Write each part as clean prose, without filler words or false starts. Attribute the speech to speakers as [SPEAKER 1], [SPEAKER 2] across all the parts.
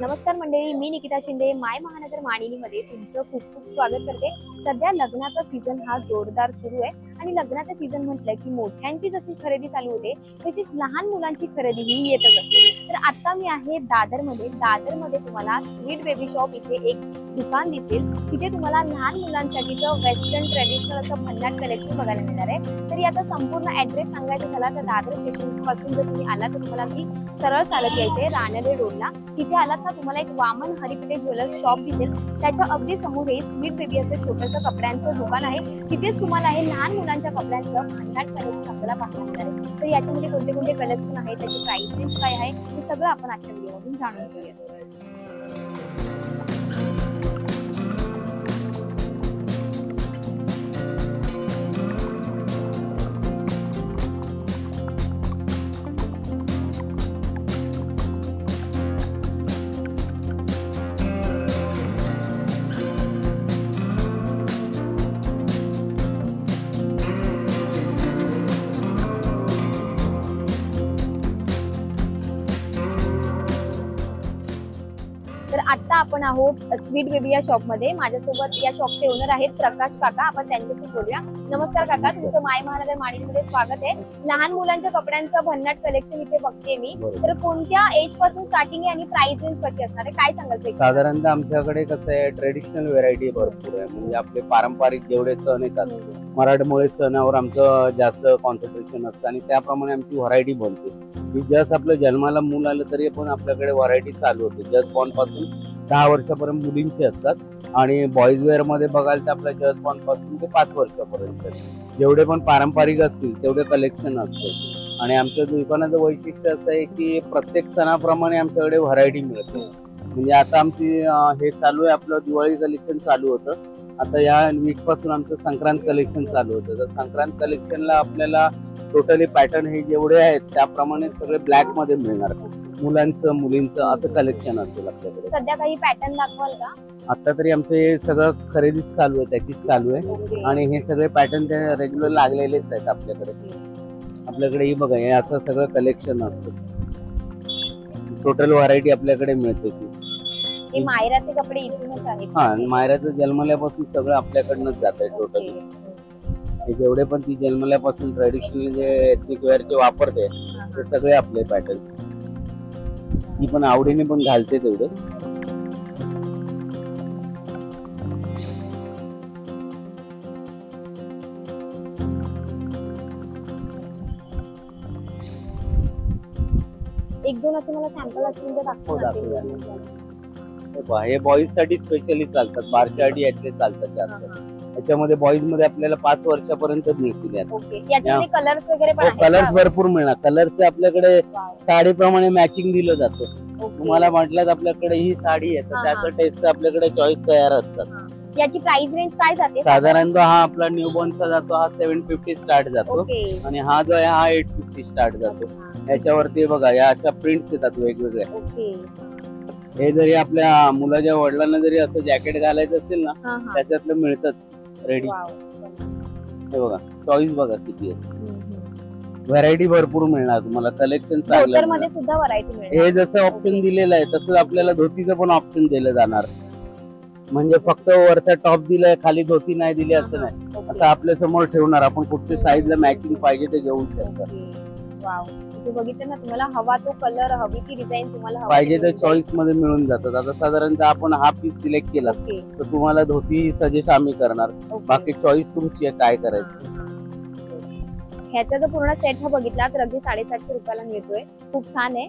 [SPEAKER 1] नमस्कार मंडळी, मी निकिता शिंदे माय महानगर मानिनीमध्ये तुमचं खूप खूप स्वागत करते। सध्या लग्नाचा सीझन हा जोरदार सुरू आहे आणि लग्नाचा सीझन म्हटलं की मोठ्यांची जशी खरेदी चालू होते तशीच लहान मुलांची खरेदी ही येतच असते। तर आता मी आहे दादरमध्ये तुम्हाला स्वीट बेबी शॉप इथे एक दुकान दिसेल। तिथे तुम्हाला लहान मुलांसाठीचं वेस्टर्न ट्रेडिशनल असं भन्नाट कलेक्शन बघायला मिळणार आहे। तर याचा संपूर्ण ऍड्रेस सांगायचा झाला तर दादर स्टेशन पासून जर तुम्ही आला तर तुम्हाला की सरळ चालत यायचंय रानडे रोडला। तिथे आलात ना तुम्हाला एक वामन हरिपेटे ज्वेलर्स शॉप दिसेल। त्याच्या अगदी समोर हे स्वीट बेबी असं छोटंसं कपड्यांचं दुकान आहे। तिथेच तुम्हाला हे लहान मुलांच्या कपड्यांचं भन्नाट कलेक्शन आपल्याला पाहायला मिळणार आहे। तर याच्यामध्ये कोणते कोणते कलेक्शन आहे, त्याची प्राइस रेंज काय आहे, हे सगळं आपण आजच्या व्हिडिओमधून जाणून घेऊया। तर आता आपण आहोत स्वीट बेबी या शॉप मध्ये। माझ्यासोबत या शॉपचे ओनर आहेत प्रकाश काका। आपण त्यांच्याशी बोलूया। नमस्कार काका, तुमचं माय महानगर मानिनीमध्ये स्वागत आहे। लहान मुलांच्या कपड्यांचं भन्नाट कलेक्शन इथे बघते मी। तर कोणत्या एज पासून स्टार्टिंग आहे आणि प्राइस रेंज कशी असणार आहे, काय सांगाल?
[SPEAKER 2] साधारणतः आमच्याकडे कसं आहे, ट्रेडिशनल व्हेरायटी भरपूर आहे। म्हणजे आपले पारंपरिक जेवढे सण येतात मराठमोळे सणावर आमचं जास्त कॉन्सन्ट्रेशन असतं आणि त्याप्रमाणे आमची व्हरायटी बनते। जस्ट आपलं जन्माला मूल आलं तरी पण आपल्याकडे व्हरायटी चालू होते। जस्ट बॉर्न पासून 10 वर्षापर्यंत मुलींची असतात आणि बॉईज वेअर मध्ये बघाल तर आपल्या जस्ट बॉर्न पासून ते 5 वर्षापर्यंत जेवढे पण पारंपरिक असतील तेवढे कलेक्शन असते। आणि आमच्या दुकानाचं वैशिष्ट्य असं आहे की प्रत्येक सणाप्रमाणे आमच्याकडे व्हरायटी मिळते। म्हणजे आता आमची हे चालू आहे, आपलं दिवाळी कलेक्शन चालू होतं। आता या वीक पासून आमचं संक्रांत कलेक्शन चालू होतं। तर संक्रांत कलेक्शनला आपल्याला टोटली पॅटर्न हे जेवढे आहेत त्याप्रमाणे सगळे ब्लॅक मध्ये मिळणार। मुलांचं मुलींचं असं कलेक्शन असेल आपल्याकडे।
[SPEAKER 1] सध्या काही पॅटर्न दाखवाल का?
[SPEAKER 2] आता तरी आमचं हे सगळं खरेदीच चालू आहे, त्याचीच चालू आहे आणि हे सगळे पॅटर्न ते रेग्युलर लागलेलेच आहेत आपल्याकडे। आपल्याकडे ही बघा, हे असं सगळं कलेक्शन असतं। टोटल व्हरायटी आपल्याकडे मिळते ती।
[SPEAKER 1] हे मायराचे कपडे इथूनच आहेत?
[SPEAKER 2] हा, मायराचं जन्मल्यापासून सगळं आपल्याकडनंच जात आहे टोटली। हे जेवढे पण ती जन्मल्यापासून ट्रेडिशनल जे एथनिक वेअरचे वापरते ते सगळे आपले पॅटर्न। ती पण आवडीने पण घालते तेवढे।
[SPEAKER 1] एक दोन असे मला सॅम्पल असतील तर दाखवा।
[SPEAKER 2] हे बॉईज साठी स्पेशली चालतात, बारशाडी यातले चालतात जास्त। त्याच्यामध्ये बॉईज मध्ये आपल्याला 5 वर्षापर्यंत मिळतील।
[SPEAKER 1] याच्यामध्ये कलर्स वगैरे पण आहेत?
[SPEAKER 2] कलर्स भरपूर मिळणार। कलरचे आपल्याकडे साडीप्रमाणे मॅचिंग दिलं जातं। तुम्हाला म्हटलं आपल्याकडे ही साडी आहे तर त्याचं टेस्ट आपल्याकडे चॉईस तयार असतात।
[SPEAKER 1] याची प्राइस रेंज काय जाते?
[SPEAKER 2] साधारणतः हा आपला न्यूबॉर्नचा जातो, हा 750 स्टार्ट जातो आणि हा जो आहे हा 850 स्टार्ट जातो। याच्यावरती बघा या अशा प्रिंट्स येतात वेगवेगळे। हे जरी आपल्या मुलाच्या वडिलांना जरी असं जॅकेट घालायचं असेल ना त्याच्यातलं मिळतात रेडी। हे बघा, चॉईस बघा किती आहे, व्हरायटी भरपूर मिळणार तुम्हाला। कलेक्शन चांगलं
[SPEAKER 1] मध्ये सुद्धा व्हरायटी मिळेल।
[SPEAKER 2] हे जसं ऑप्शन दिलेलं आहे तसं आपल्याला धोतीचं पण ऑप्शन दिलं जाणार। म्हणजे फक्त वरचा टॉप दिलाय, खाली धोती नाही दिली असं नाही। असं आपल्या समोर ठेवणार, आपण कुठच्या साईजला मॅचिंग पाहिजे ते घेऊ शकता।
[SPEAKER 1] बघितलं ना, तुम्हाला हवा तो कलर, हवी ती डिझाईन तुम्हाला
[SPEAKER 2] पाहिजे त्या चॉईस मध्ये मिळून जातात। आता साधारणतः आपण हा पीस सिलेक्ट केला तर तुम्हाला धोती सजेस्ट आम्ही करणार, बाकी चॉईस तुमची आहे काय करायचं।
[SPEAKER 1] ह्याचा जर पूर्ण सेट हा बघितला तर अगदी 750 रुपयाला मिळतोय। खूप छान आहे।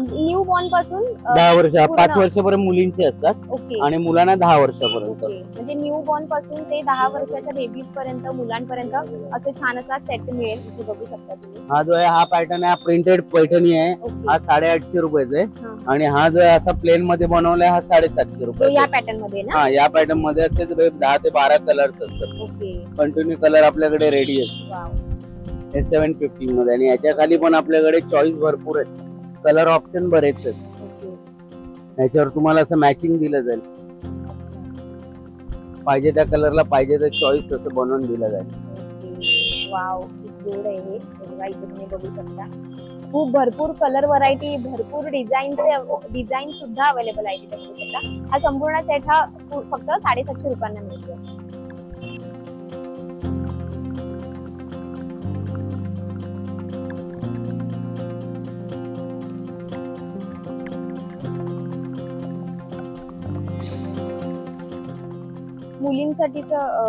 [SPEAKER 1] न्यू बॉर्न पासून
[SPEAKER 2] 10 वर्ष 5 वर्षापर्यंत मुलींचे असतात आणि मुलांना 10 वर्षापर्यंत।
[SPEAKER 1] म्हणजे न्यू बॉर्न पासून ते 10 वर्षाच्या बेबीज पर्यंत, मुलांपर्यंत असं छान असा सेट मिळेल। इथे बघू शकता तुम्ही।
[SPEAKER 2] हा जो आहे हा पॅटर्न आहे, प्रिंटेड पैठणी आहे, हा 850 रुपयाचा आहे। आणि हा जो आहे असा प्लेन मध्ये बनवलाय हा 750 रुपये।
[SPEAKER 1] या पॅटर्न मध्ये ना?
[SPEAKER 2] हा, या पॅटर्न मध्ये असते 10 ते 12 कलर्स असतात। कंटिन्यू कलर आपल्याकडे रेडी असतात। हे 750 मध्ये आणि याच्या खाली पण आपल्याकडे चॉईस भरपूर आहेत, कलर ऑप्शन बरेच आहेत। याच्यावर तुम्हाला असं मॅचिंग दिलं जाईल, पाहिजे त्या कलरला पाहिजे त्या चॉईस असं बनवून दिलं जाईल।
[SPEAKER 1] वाव, खूप गोड आहे हे। इथे तुम्ही बघू शकता खूप भरपूर कलर व्हरायटी, भरपूर डिझाईन सुद्धा अवेलेबल आहे तिथे बघू शकता. हा संपूर्ण सेट हा फक्त 750 रुपयांना मिळतो.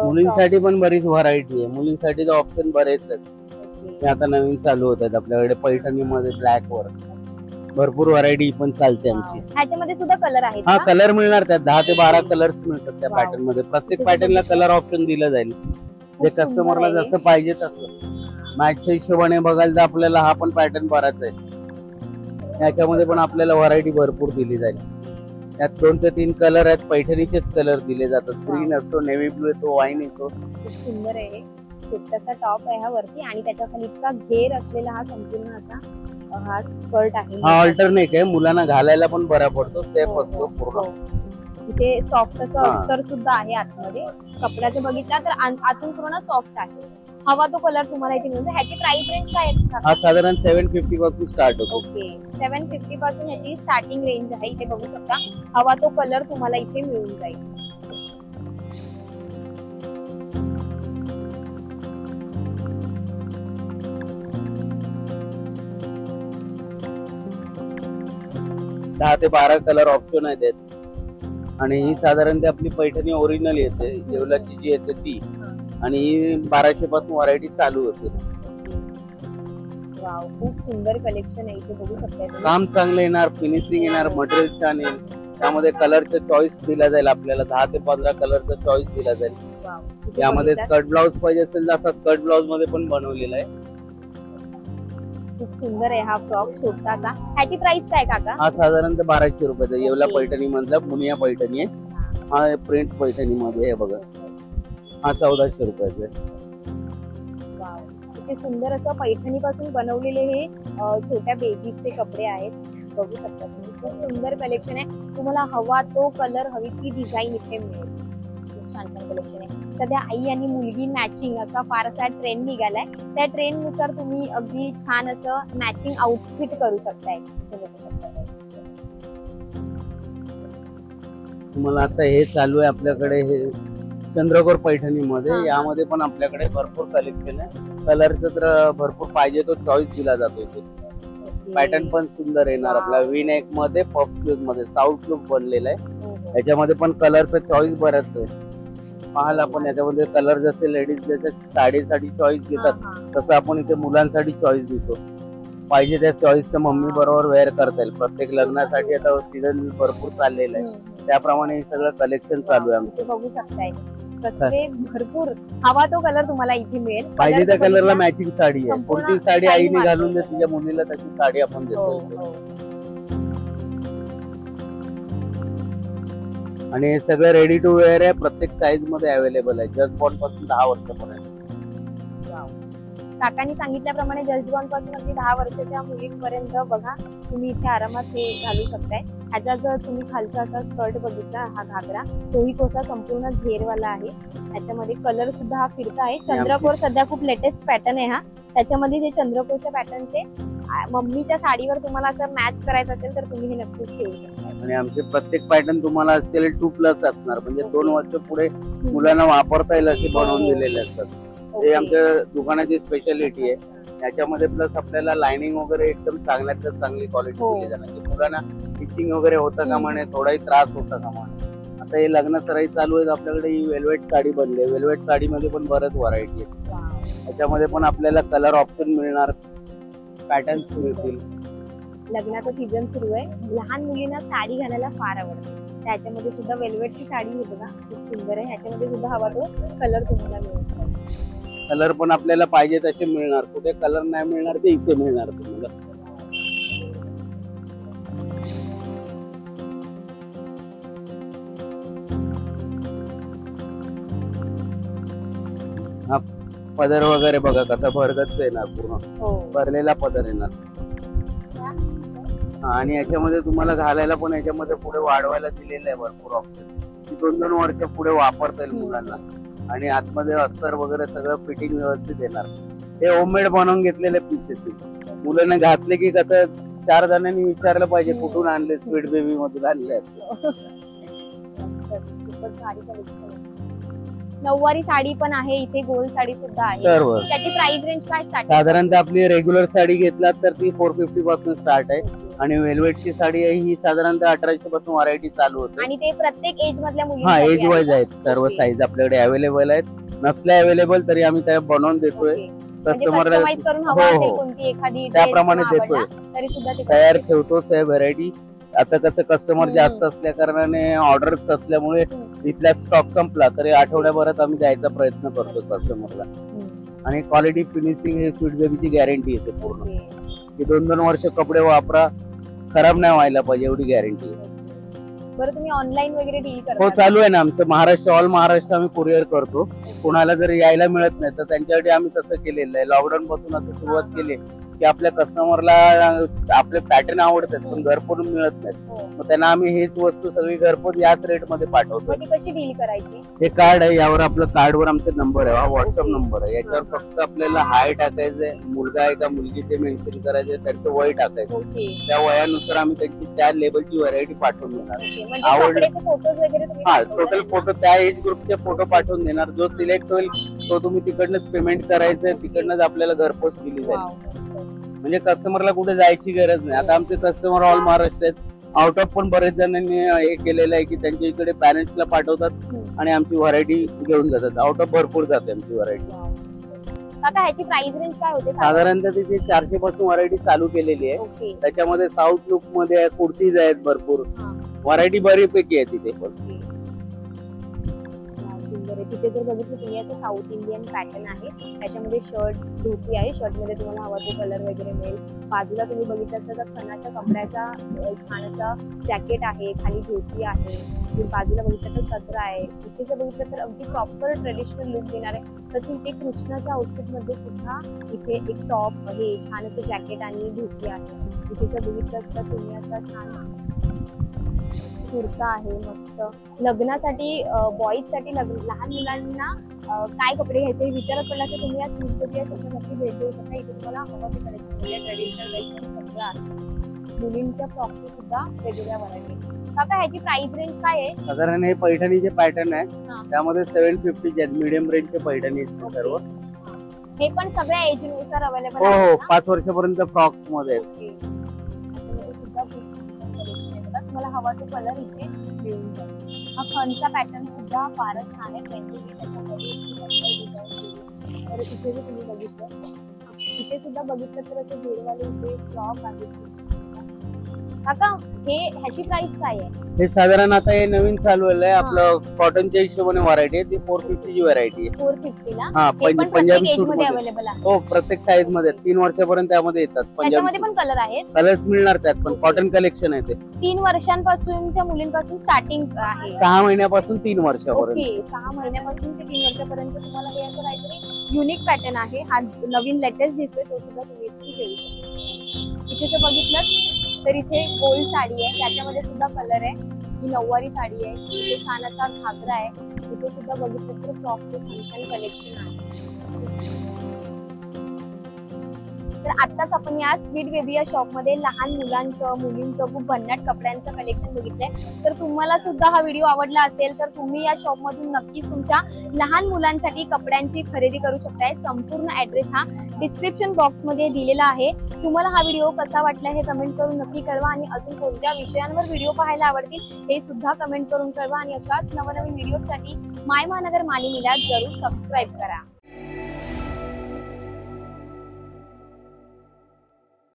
[SPEAKER 2] मुलींसाठी पण बरीच व्हरायटी आहे. मुलींसाठी तर ऑप्शन बरेच आहेत. ते आता नवीन चालू होत आहेत आपल्याकडे. पैठणीमध्ये ब्लॅक वर भरपूर व्हरायटी पण चालते आमची.
[SPEAKER 1] ह्याच्यामध्ये सुद्धा कलर आहेत.
[SPEAKER 2] हा, कलर मिळणार त्यात 10 ते 12 कलर्स मिळतात त्या पॅटर्न मध्ये. प्रत्येक पॅटर्नला कलर ऑप्शन दिलं जाईल, जे कस्टमरला जसं पाहिजे तसं. मॅचच्या हिशोबाने बघायला तर आपल्याला हा पण पॅटर्न बराच आहे. याच्यामध्ये पण आपल्याला व्हरायटी भरपूर दिली जाईल. त्यात 2 ते 3 कलर आहेत. पैठणीचेच कलर दिले जातात. ग्रीन असतो, नेव्ही ब्लू येतो, वाईन येतो.
[SPEAKER 1] खूप सुंदर आहे. छोटासा टॉप आहे हा वरती आणि त्याच्या खाली इतका घेर असलेला हा संपूर्ण असा हा स्कर्ट आहे.
[SPEAKER 2] हा अल्टरनेट आहे, मुलांना घालायला पण बरा पडतो, सेफ असतो पूर्ण.
[SPEAKER 1] इथे सॉफ्ट असं अस्तर सुद्धा आहे आतमध्ये. कपड्याचं बघितलं तर आतून पूर्ण सॉफ्ट आहे. हवा तो कलर तुम्हाला इथे मिळतो. ह्याची प्राइस रेंज काय आहे?
[SPEAKER 2] हा साधारण 750 पासून स्टार्ट होतो.
[SPEAKER 1] ओके, 750 पासून ह्याची स्टार्टिंग रेंज आहे. इथे बघू शकता हवा तो कलर तुम्हाला इथे मिळून जाईल.
[SPEAKER 2] दहा ते 12 कलर ऑप्शन आहेत त्यात. आणि ही साधारण आपली पैठणी ओरिजिनल येते, येवलाची जी येते ती. आणि 1200 पासून व्हरायटी चालू होते.
[SPEAKER 1] वाव, खूप सुंदर कलेक्शन आहे इथे बघू शकता.
[SPEAKER 2] काम चांगलं येणार, फिनिशिंग येणार, मटेरियल छान येईल. त्यामध्ये कलरचं चॉईस दिला जाईल आपल्याला. 10 ते 15 कलरचा चॉईस दिला जाईल. यामध्ये स्कर्ट ब्लाउज पाहिजे असेल तर असा स्कर्ट ब्लाउज मध्ये पण बनवलेला आहे.
[SPEAKER 1] खूप सुंदर आहे हा फ्रॉक छोटासा. ह्याची प्राइस काय काका?
[SPEAKER 2] हा साधारणतः 1200 रुपयाचा. येवला पैठणी मधला मुनिया पैठणी आहे. हा प्रिंट पैठणी मध्ये आहे बघा. हा 1400 रुपयाचा आहे.
[SPEAKER 1] इथे सुंदर असं पैठणी पासून बनवलेले हे छोट्या बेबीजचे कपडे आहेत. बघू शकता तुम्ही. खूप सुंदर कलेक्शन आहे. तुम्हाला हवा तो कलर, हवी ती डिझाईन इथे मिळेल. खूप छान छान कलेक्शन आहे. सध्या आई आणि मुलगी मॅचिंग असा फार असा ट्रेंड निघालाय. त्या ट्रेंड नुसार तुम्ही अगदी छान असं मॅचिंग आउटफिट करू शकताय.
[SPEAKER 2] तुम्हाला आता हे चालू आहे आपल्याकडे हे चंद्रकोर पैठणी मध्ये. यामध्ये पण आपल्याकडे भरपूर कलेक्शन आहे. कलरचं तर भरपूर पाहिजे तो चॉईस दिला जातो इथे. पॅटर्न पण सुंदर येणार आपला. वी नेक मध्ये, पफ स्लीव्ह मध्ये साऊथ लुक बनलेला आहे. याच्यामध्ये पण कलरचं चॉईस बरंच आहे. पाहायला आपण याच्यामध्ये कलर जसे लेडीज जसे साडीसाठी चॉईस घेतात तसं आपण इथे मुलांसाठी चॉईस देतो. पाहिजे त्या चॉईसचं मम्मी बरोबर वेअर करता येईल. प्रत्येक लग्नासाठी आता सीझन भरपूर चाललेला आहे, त्याप्रमाणे हे सगळं कलेक्शन चालू आहे आमचं.
[SPEAKER 1] बघू शकताय कसले भरपूर हवा तो कलर तुम्हाला इथे मिळेल.
[SPEAKER 2] पाहिजे त्या कलरला मॅचिंग साडी आहे. कोणती साडी आईने घालून दे तिच्या मुलीला तशी साडी आपण देतो. आणि हे सगळं रेडी टू वेअर आहे. प्रत्येक साईज मध्ये अवेलेबल आहे. जस्ट बॉर्न पासून 10 वर्षापर्यंत.
[SPEAKER 1] काकांनी सांगितल्याप्रमाणे जस्ट बॉर्न पासून अगदी 10 वर्षाच्या मुलींपर्यंत बघा तुम्ही इथे आरामात हे घालू शकताय. ह्याचा जर तुम्ही खालचा असा स्कर्ट बघितला, हा घागरा तोही कोसा संपूर्ण घेरवाला आहे. ह्याच्यामध्ये कलर सुद्धा हा फिरता आहे. चंद्रकोर सध्या खूप लेटेस्ट पॅटर्न आहे हा. त्याच्यामध्ये जे चंद्रकोरच्या पॅटर्नचे मम्मीच्या साडीवर तुम्हाला असं मॅच करायचं असेल तर तुम्ही हे नक्कीच ठेवू शकता.
[SPEAKER 2] आणि आमचे प्रत्येक पॅटर्न तुम्हाला असेल 2+ असणार. म्हणजे 2 वर्ष पुढे मुलांना वापरता येईल असे बनवून दिलेले असतात. हे आमच्या दुकानाची स्पेशालिटी आहे. याच्यामध्ये प्लस आपल्याला लाइनिंग वगैरे एकदम चांगल्यात चांगली क्वालिटी दिली जाणार. मुलांना टिचिंग वगैरे होतं का म्हणे, थोडाही त्रास होता का म्हणे. आता हे लग्न सराई चालू आहे. आपल्याकडे ही वेल्वेट साडी बनली आहे. वेल्वेट साडीमध्ये पण बरंच व्हरायटी आहे. त्याच्यामध्ये पण आपल्याला कलर ऑप्शन मिळणार, पॅटर्न्स मिळतील.
[SPEAKER 1] लग्नाचा सीझन सुरू आहे. लहान मुलींना साडी घालायला फार आवडते. त्याच्यामध्ये सुद्धा वेल्वेटची साडी आहे बघा, खूप सुंदर आहे. ह्याच्यामध्ये सुद्धा हवा तो कलर तुम्हाला मिळेल.
[SPEAKER 2] कलर पण आपल्याला पाहिजे तसे मिळणार. कुठे कलर नाही मिळणार ते इथे मिळणार तुम्हाला. हा पदर वगैरे बघा कसा भरगच्च येणार, पूर्ण भरलेला पदर येणार. आणि याच्यामध्ये तुम्हाला घालायला पण याच्यामध्ये पुढे वाढवायला दिलेलं आहे भरपूर ऑप्शन. 2-2 वर्ष पुढे वापरता येईल मुलांना. आणि आतमध्ये अस्तर वगैरे सगळं फिटिंग व्यवस्थित येणार. हे होममेड बनवून घेतलेले पीस येतील. मुलांना घातले की कसं 4 जणांनी विचारलं पाहिजे
[SPEAKER 1] हम्म.
[SPEAKER 2] कुठून आणले, स्वीट बेबी मधून आणले असं.
[SPEAKER 1] खूपच भारी कलेक्शन आहे. नऊवारी साडी पण आहे इथे, गोल साडी सुद्धा आहे.
[SPEAKER 2] सर्व
[SPEAKER 1] त्याची प्राइस रेंज काय स्टार्ट
[SPEAKER 2] साधारणतः आपली रेग्युलर साडी घेतलात तर ती 450 पासून स्टार्ट आहे आणि वेल्वेटची साडी आहे ही साधारणतः 1800 पासून व्हरायटी चालू होते.
[SPEAKER 1] आणि ते प्रत्येक एज मधल्या
[SPEAKER 2] हा
[SPEAKER 1] मुलींसाठी
[SPEAKER 2] एज वाईज
[SPEAKER 1] आहे
[SPEAKER 2] आहेत सर्व
[SPEAKER 1] Okay.
[SPEAKER 2] साईज आपल्याकडे अवेलेबल आहेत. नसल्या अवेलेबल तरी आम्ही त्या बनवून
[SPEAKER 1] का?
[SPEAKER 2] देतोय.
[SPEAKER 1] Okay. म्हणजे
[SPEAKER 2] कस्टमरला
[SPEAKER 1] customize करून हवं
[SPEAKER 2] हो,
[SPEAKER 1] असेल
[SPEAKER 2] हो.
[SPEAKER 1] कोणती एखादी dress
[SPEAKER 2] त्याप्रमाणे
[SPEAKER 1] किंवा
[SPEAKER 2] देतोय.
[SPEAKER 1] आवडला तरी सुद्धा ते
[SPEAKER 2] तयार
[SPEAKER 1] करून
[SPEAKER 2] ठेवतोच आहे व्हरायटी. आता कसं कस्टमर
[SPEAKER 1] हम्म.
[SPEAKER 2] जास्त असल्या कारणाने ऑर्डर्स असल्यामुळे
[SPEAKER 1] हम्म.
[SPEAKER 2] इथला स्टॉक संपला तरी आठवड्याभरात आम्ही द्यायचा प्रयत्न करतो कस्टमरला.
[SPEAKER 1] हम्म.
[SPEAKER 2] आणि क्वालिटी फिनिशिंग हे स्वीट बेबीची गॅरंटी येते पूर्ण
[SPEAKER 1] Okay.
[SPEAKER 2] की 2-2 वर्ष कपडे वापरा, खराब नाही व्हायला पाहिजे एवढी गॅरंटी आहे.
[SPEAKER 1] बरं तुम्ही ऑनलाईन वगैरे डील
[SPEAKER 2] हो
[SPEAKER 1] करता?
[SPEAKER 2] चालू आहे ना आमचं महाराष्ट्र, ऑल महाराष्ट्र आम्ही कुरिअर करतो. कोणाला जर यायला मिळत नाही तर त्यांच्यासाठी आम्ही तसं केलेलं आहे. लॉकडाऊन पासून आता सुरुवात केली की आपल्या कस्टमरला आपले पॅटर्न आवडतात पण घरपोच मिळत नाहीत.
[SPEAKER 1] हो.
[SPEAKER 2] मग त्यांना आम्ही हेच वस्तू सगळी घरपोच याच रेट मध्ये पाठवतो.
[SPEAKER 1] मग ती कशी डील करायची?
[SPEAKER 2] हे कार्ड आहे, यावर आपलं कार्डवर आमचा नंबर आहे, हा व्हॉट्सअप नंबर आहे. याच्यावर फक्त आपल्याला हाय टाकायचंय, मुलगा आहे का मुलगी ते मेन्शन करायचंय, त्यांचं वय टाकायचं.
[SPEAKER 1] ओके.
[SPEAKER 2] त्या वयानुसार आम्ही त्यांची त्या लेवलची व्हरायटी पाठवून देणार.
[SPEAKER 1] ओके. म्हणजे
[SPEAKER 2] आवडलं.
[SPEAKER 1] कपड्याचे फोटोज वगैरे तुम्ही
[SPEAKER 2] हा
[SPEAKER 1] पाठवता
[SPEAKER 2] टोटल
[SPEAKER 1] त्यांना?
[SPEAKER 2] फोटो त्या एज ग्रुपचे फोटो पाठवून देणार. जो सिलेक्ट होईल तो तुम्ही तिकडनंच पेमेंट करायचंय, तिकडनंच आपल्याला घरपोच दिली जाईल.
[SPEAKER 1] Wow, मस्तच.
[SPEAKER 2] म्हणजे कस्टमरला कुठे जायची गरज नाही. आता आमचे कस्टमर ऑल महाराष्ट्र आहेत. आउट ऑफ पण बरेच जणांनी हे केलेलं आहे की त्यांच्या इकडे पॅरेंट्सला पाठवतात
[SPEAKER 1] हम्म.
[SPEAKER 2] आणि आमची व्हरायटी घेऊन जातात. आउट ऑफ भरपूर जाते आमची व्हरायटी.
[SPEAKER 1] Wow, मस्तच. काका ह्याची प्राइस रेंज काय होते?
[SPEAKER 2] साधारणतः तिथे 400 पासून व्हरायटी चालू केलेली आहे.
[SPEAKER 1] ओके.
[SPEAKER 2] त्याच्यामध्ये साऊथ लुक मध्ये कुर्तीज आहेत भरपूर.
[SPEAKER 1] हा.
[SPEAKER 2] व्हरायटी बरीपैकी आहे तिथे पण.
[SPEAKER 1] ओके. wow, सुंदर आहे. तिथे जर बघितलं तुम्ही असं साऊथ इंडियन पॅटर्न आहे, त्याच्यामध्ये शर्ट धोती आहे. शर्ट मध्ये तुम्हाला हवा तो कलर वगैरे मिळेल. बाजूला तुम्ही बघितलं असेल तर खणाच्या कपड्याचा छान असा जॅकेट आहे, खाली धोती आहे. तुम्ही बाजूला बघितलं तर सदरा आहे. इथे जर बघितलं तर अगदी प्रॉपर ट्रेडिशनल लुक देणार आहे. तसं इथे कृष्णाच्या आउटफिट मध्ये सुद्धा इथे एक टॉप आहे, छान असं जॅकेट आणि धोती आहे. इथे जर बघितलं तर तुम्ही असा छान कुर्ता आहे मस्त. लग्नासाठी बॉईज साठी लहान मुलांना काय कपडे घ्यायचे हे विचारत पडला तर तुम्ही या स्वीट या शॉपला नक्की भेट देऊ शकता. इथे तुम्हाला हवं ते कलेक्शन म्हणजे ट्रेडिशनल वेस्टर्न सगळं आहे. मुलींच्या फ्रॉकची सुद्धा वेगवेगळ्या व्हरायटी. काका ह्याची प्राइस रेंज काय आहे?
[SPEAKER 2] साधारण हे पैठणीचे पॅटर्न आहे,
[SPEAKER 1] हा.
[SPEAKER 2] त्यामध्ये 750 मीडियम रेंजचे पैठणी आहेत सर्व.
[SPEAKER 1] हे पण सगळ्या एज नुसार अवेलेबल
[SPEAKER 2] हो
[SPEAKER 1] आहे
[SPEAKER 2] हो
[SPEAKER 1] ना?
[SPEAKER 2] 5 वर्षापर्यंत फ्रॉक्स मध्ये आहेत.
[SPEAKER 1] ओके. त्याच्यामध्ये सुद्धा खूप छान कलेक्शन आहे बघा. तुम्हाला हवा तो कलर इथे मिळून जाईल. हा खणचा पॅटर्न सुद्धा फारच छान आहे, ट्रेंडिंग आहे. त्याच्यामध्ये इतकी सुंदर डिझाईन तर इथे जर तुम्ही बघितलं, इथे सुद्धा बघितलं तर असे घेरवाले इथे फ्रॉक आहेत खूप छान. काका ह्याची प्राइस काय आहे?
[SPEAKER 2] हे साधारण आता हे नवीन चालू आहे आपलं कॉटनच्या हिशोबाने व्हरायटी आहे. ती 450 ची व्हरायटी आहे.
[SPEAKER 1] 450 ला
[SPEAKER 2] हा
[SPEAKER 1] हे पण प्रत्येक
[SPEAKER 2] पंजाबी
[SPEAKER 1] एज
[SPEAKER 2] सूट
[SPEAKER 1] मध्ये
[SPEAKER 2] मध्ये.
[SPEAKER 1] अवेलेबल आहे.
[SPEAKER 2] हो प्रत्येक साईज मध्ये 3 वर्षापर्यंत त्यामध्ये येतात.
[SPEAKER 1] त्याच्यामध्ये
[SPEAKER 2] पंजाबी
[SPEAKER 1] पण कलर आहेत.
[SPEAKER 2] कलर्स मिळणार त्यात पण कॉटन कलेक्शन आहे ते.
[SPEAKER 1] 3 वर्षांपासूनच्या मुलींपासून स्टार्टिंग आहे.
[SPEAKER 2] 6 महिन्यापासून 3 वर्षापर्यंत.
[SPEAKER 1] ओके. 6 महिन्यापासून ते 3 वर्षापर्यंत तुम्हाला हे असं काहीतरी युनिक पॅटर्न आहे. हा नवीन लेटेस्ट दिसतोय तो सुद्धा तुम्ही इथे घेऊ शकता. इथे जर बघितलं तर इथे गोल साडी आहे, त्याच्यामध्ये सुद्धा कलर आहे. ही नऊवारी साडी आहे. इथे छान असा घागरा आहे. इथे सुद्धा बघितलं तर फ्रॉकचे छान छान कलेक्शन आहे. तर आत्ताच आपण या स्वीट बेबी या शॉप मध्ये लहान मुलांचं मुलींचं खूप भन्नाट कपड्यांचं कलेक्शन बघितलंय. तर तुम्हाला सुद्धा हा व्हिडिओ आवडला असेल तर तुम्ही या शॉप मधून नक्कीच तुमच्या लहान मुलांसाठी कपड्यांची खरेदी करू शकताय. संपूर्ण ऍड्रेस हा डिस्क्रिप्शन बॉक्स मध्ये दिलेला आहे. तुम्हाला हा व्हिडिओ कसा वाटला हे कमेंट करून नक्की कळवा आणि अजून कोणत्या विषयांवर व्हिडिओ पाहायला आवडतील हे सुद्धा कमेंट करून कळवा. आणि अशाच नवनवीन व्हिडिओसाठी माय महानगर मानिनीला जरूर सबस्क्राईब करा.